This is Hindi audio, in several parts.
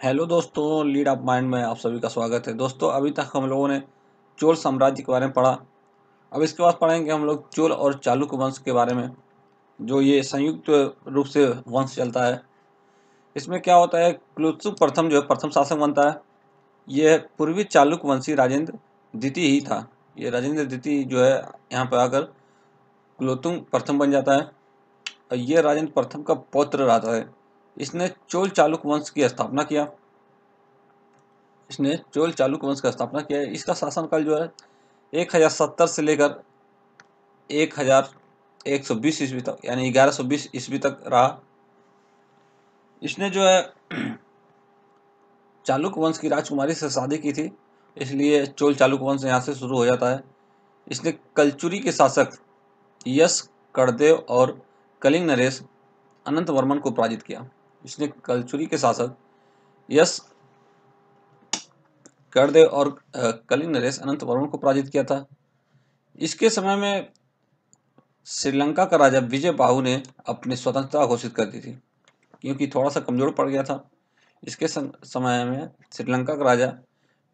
हेलो दोस्तों, लीड ऑफ माइंड में आप सभी का स्वागत है। दोस्तों, अभी तक हम लोगों ने चोल साम्राज्य के बारे में पढ़ा। अब इसके बाद पढ़ेंगे हम लोग चोल और चालुक्य वंश के बारे में, जो ये संयुक्त रूप से वंश चलता है। इसमें क्या होता है, कुलोत्तुंग प्रथम जो है प्रथम शासक बनता है। यह पूर्वी चालुक्य वंशी राजेंद्र द्वितीय ही था। ये राजेंद्र द्वितीय जो है यहाँ पर आकर कुलोत्तुंग प्रथम बन जाता है और ये राजेंद्र प्रथम का पौत्र रहा है। इसने चोल चालुक्य वंश की स्थापना किया। इसने चोल चालुक्य वंश का स्थापना किया है। इसका शासनकाल जो है 1070 से लेकर 1120 ईस्वी तक, यानी 1120 ईस्वी तक रहा। इसने जो है चालुक्य वंश की राजकुमारी से शादी की थी, इसलिए चोल चालुक्य वंश यहाँ से शुरू हो जाता है। इसने कलचुरी के शासक यश कड़देव और कलिंग नरेश अनंत वर्मन को पराजित किया। इसने कलचुरी के शासक यश कड़देव और कलिंग नरेश अनंत वर्मन को पराजित किया था। इसके समय में श्रीलंका का राजा विजय बाहु ने अपनी स्वतंत्रता घोषित कर दी थी, क्योंकि थोड़ा सा कमजोर पड़ गया था। इसके समय में श्रीलंका का राजा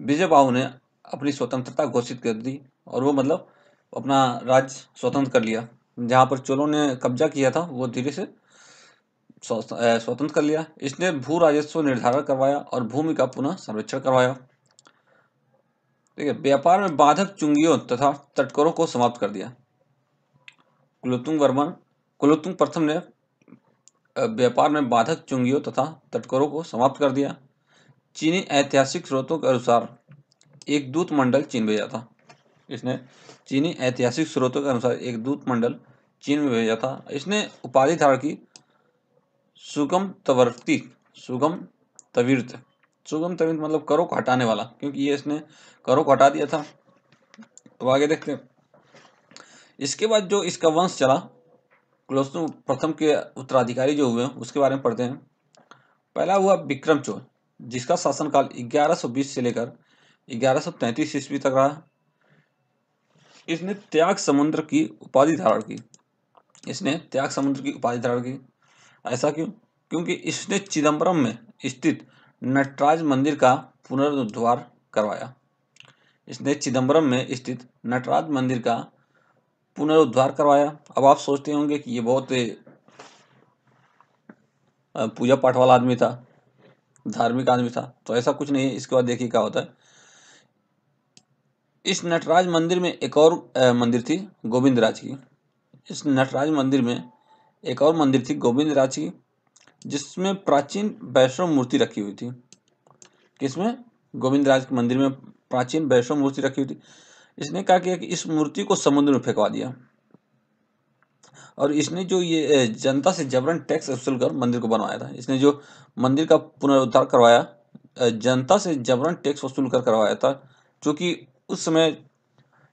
विजय बाहु ने अपनी स्वतंत्रता घोषित कर दी और वो मतलब अपना राज्य स्वतंत्र कर लिया। जहाँ पर चोलों ने कब्जा किया था वो धीरे से स्वतंत्र कर लिया। इसने भू राजस्व निर्धारण करवाया और भूमि का पुनः संरक्षण करवाया। ठीक है, व्यापार में बाधक चुंगियों तथा तटकरों को समाप्त कर दिया। कुलोत्तुंग प्रथम ने व्यापार में बाधक चुंगियों तथा तटकरों को समाप्त कर दिया। चीनी ऐतिहासिक स्रोतों के अनुसार एक दूत मंडल चीन भेजा था। इसने चीनी ऐतिहासिक स्रोतों के अनुसार एक दूत मंडल चीन में भेजा था। इसने उपाधि धारण की सुगम तविर्त मतलब करों को हटाने वाला, क्योंकि ये इसने करों को हटा दिया था। तो आगे देखते हैं। इसके बाद जो इसका वंश चला, कुलोत्तुंग प्रथम के उत्तराधिकारी जो हुए उसके बारे में पढ़ते हैं। पहला हुआ विक्रम चोल, जिसका शासनकाल 1120 से लेकर 1133 ईस्वी तक रहा। इसने त्याग समुद्र की उपाधि धारण की। ऐसा क्यों? क्योंकि इसने चिदम्बरम में स्थित नटराज मंदिर का पुनरुद्धार करवाया। अब आप सोचते होंगे कि ये बहुत पूजा पाठ वाला आदमी था, धार्मिक आदमी था, तो ऐसा कुछ नहीं है। इसके बाद देखिए क्या होता है। इस नटराज मंदिर में एक और मंदिर थी गोविंदराज की। जिसमें प्राचीन वैष्णव मूर्ति रखी हुई थी। गोविंदराज के मंदिर में प्राचीन वैष्णव मूर्ति रखी हुई थी। इसने क्या किया कि इस मूर्ति को समुद्र में फेंकवा दिया और इसने जो ये जनता से जबरन टैक्स वसूल कर मंदिर को बनवाया था। इसने जो मंदिर का पुनरुद्धार करवाया, जनता से जबरन टैक्स वसूल कर करवाया था, क्योंकि उस समय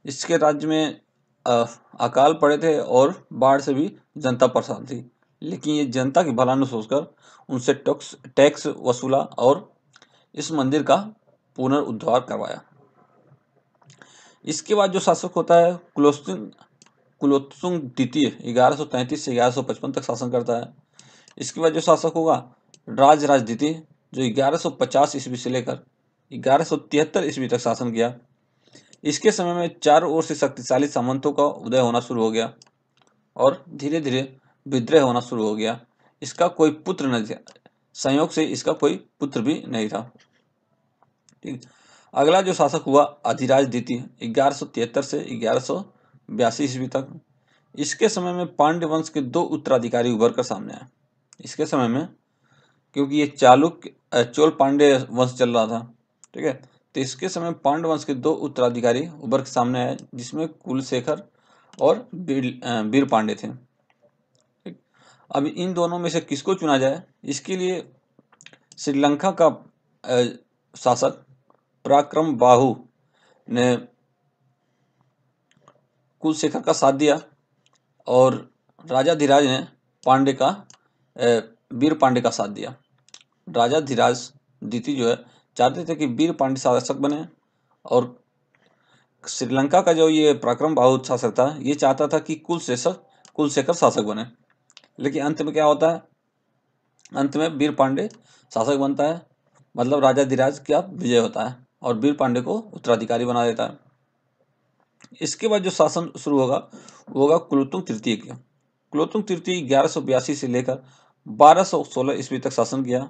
इसके राज्य में अकाल पड़े थे और बाढ़ से भी जनता परेशान थी। लेकिन ये जनता की भला न सोचकर उनसे टैक्स वसूला और इस मंदिर का पुनरुद्धार करवाया। इसके बाद जो शासक होता है कुलोत्तुंग द्वितीय 1133 से 1155 तक शासन करता है। इसके बाद जो शासक होगा राजराज द्वितीय, जो 1150 ईस्वी से लेकर 1173 ईस्वी तक शासन किया। इसके समय में चारों ओर से शक्तिशाली सामंतों का उदय होना शुरू हो गया और धीरे धीरे विद्रोह होना शुरू हो गया। इसका कोई पुत्र नहीं था, संयोग से इसका कोई पुत्र भी नहीं था। ठीक, अगला जो शासक हुआ अधिराज द्वितीय 1173 से 1182 ईस्वी तक। इसके समय में पांड्य वंश के दो उत्तराधिकारी उभर कर सामने आए। इसके समय में, क्योंकि ये चोल पांड्य वंश चल रहा था, ठीक है, तो इसके समय पांड्य वंश के दो उत्तराधिकारी उभर के सामने आए, जिसमें कुलशेखर और वीर पांड्य थे। ठीक, अब इन दोनों में से किसको चुना जाए, इसके लिए श्रीलंका का शासक पराक्रम बाहु ने कुलशेखर का साथ दिया और राजा धीराज ने वीर पांड्य का साथ दिया। राजा धीराज द्वितीय जो है चाहते थे कि वीर पांड्य शासक बने और श्रीलंका का जो ये पराक्रम बाहु शासक था ये चाहता था कि कुलशेखर शासक बने। लेकिन अंत में क्या होता है, अंत में वीर पांड्य शासक बनता है। मतलब राजाधिराज का विजय होता है और वीर पांड्य को उत्तराधिकारी बना देता है। इसके बाद जो शासन शुरू होगा वो होगा कुलोत्तुंग तृतीय की। कुलोत्तुंग तृतीय 1182 से लेकर 1216 ईस्वी तक शासन किया।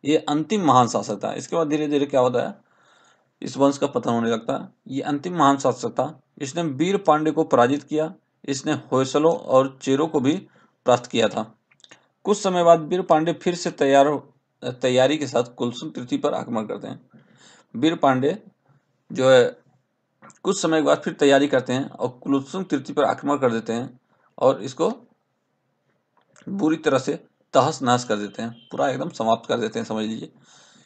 ये अंतिम महान शासक था। इसके बाद धीरे धीरे क्या होता है, इस वंश का पतन होने लगता है। ये अंतिम महान शासक था। इसने वीर पांड्य को पराजित किया। इसने होयसलों और चेरों को भी परास्त किया था। कुछ समय बाद वीर पांड्य फिर से तैयारी के साथ कुलोत्तुंग तृतीय पर आक्रमण करते हैं। वीर पांड्य जो है कुछ समय के बाद फिर तैयारी करते हैं और कुलोत्तुंग तृतीय पर आक्रमण कर देते हैं और इसको बुरी तरह से तहस नहस कर देते हैं, पूरा एकदम समाप्त कर देते हैं, समझ लीजिए।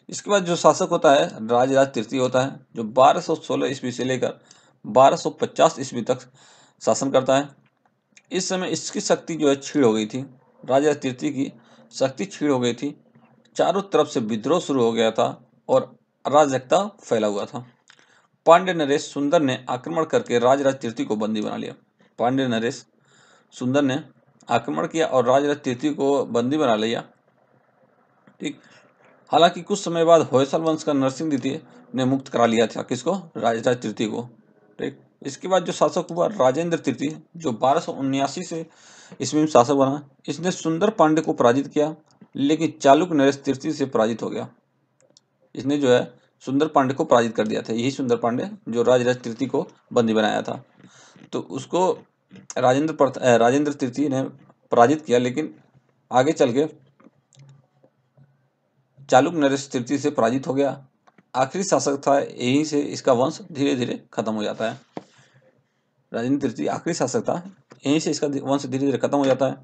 इसके बाद जो शासक होता है राजराज तृतीय होता है, जो 1216 ईस्वी से लेकर 1250 ईस्वी तक शासन करता है। इस समय इसकी शक्ति जो है क्षीण हो गई थी। राजराज तृतीय की शक्ति क्षीण हो गई थी। चारों तरफ से विद्रोह शुरू हो गया था और अराजकता फैला हुआ था। पांड्य नरेश सुंदर ने आक्रमण करके राजराज तृतीय को बंदी बना लिया। पांड्य नरेश सुंदर ने आक्रमण किया और राजराज तृतीय को बंदी बना लिया। ठीक। हालांकि कुछ समय बाद होयसल वंश का नरसिंह द्वितीय ने मुक्त करा लिया था किसको, राजराज तृतीय को। ठीक। इसके बाद जो शासक हुआ राजेंद्र तृतीय, जो 1279 से ईस्वी में शासक बना। इसने सुंदर पांड्य को पराजित किया, लेकिन चालुक्य नरेश तृतीय से पराजित हो गया। इसने जो है सुंदर पांड्य को पराजित कर दिया था। यही सुंदर पांड्य जो राजराज तृतीय को बंदी बनाया था, तो उसको राजेंद्र तृतीय ने पराजित किया, लेकिन आगे चल के चालुक्य नरेश तृतीय से पराजित हो गया। आखिरी शासक था, यहीं से इसका वंश धीरे धीरे खत्म हो जाता है। राजेंद्र तृतीय आखिरी शासक था, यहीं से इसका वंश धीरे धीरे खत्म हो जाता है।